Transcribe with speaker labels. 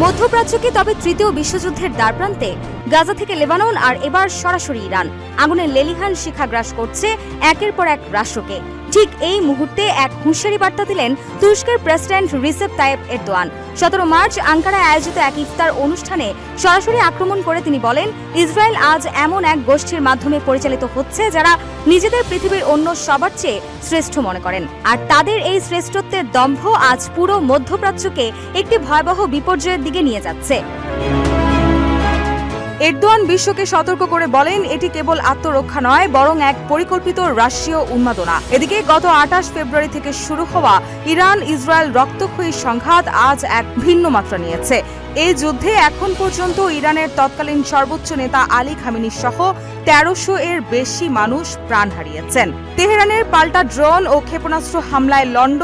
Speaker 1: মধ্যপ্রাচ্যকে তবে তৃতীয় বিশ্বযুদ্ধের দ্বারপ্রান্তে, গাজা থেকে লেবানন আর এবার সরাসরি ইরান আগুনের লেলিহান শিখা গ্রাস করছে একের পর এক রাষ্ট্রকে। ঠিক এই মুহূর্তে এক হুঁশিয়ারি বার্তা দিলেন তুরস্কের president Recep Tayyip Erdogan. 17 March আঙ্কারায় আয়োজিত এক ইফতার অনুষ্ঠানে সরাসরি আক্রমণ করে তিনি বলেন, ইসরায়েল আজ এমন এক গোষ্ঠীর মাধ্যমে পরিচালিত হচ্ছে যারা নিজেদের পৃথিবীর অন্য সবার চেয়ে শ্রেষ্ঠ মনে করেন, আর তাদের এই শ্রেষ্ঠত্বের দম্ভ আজ পুরো মধ্যপ্রাচ্যকে একটি ভয়াবহ বিপর্যয়ের দিকে নিয়ে যাচ্ছে। এরদোয়ান বিশ্বকে সতর্ক করে বলেন, এটি কেবল আত্মরক্ষা নয়, বরং এক পরিকল্পিত রাশীয় উন্মাদনা। এদিকে গত 28 ফেব্রুয়ারি থেকে শুরু হওয়া ইরান ইসরায়েল রক্তক্ষয়ী সংঘাত আজ এক ভিন্ন মাত্রা নিয়েছে। এই যুদ্ধে এখন পর্যন্ত ইরানের তৎকালীন সর্বোচ্চ নেতা আলী খামেনি সহ 1300 এর বেশি মানুষ প্রাণ হারিয়েছেন। তেহরানের পাল্টা ড্রোন ও ক্ষেপণাস্ত্র হামলায় লন্ড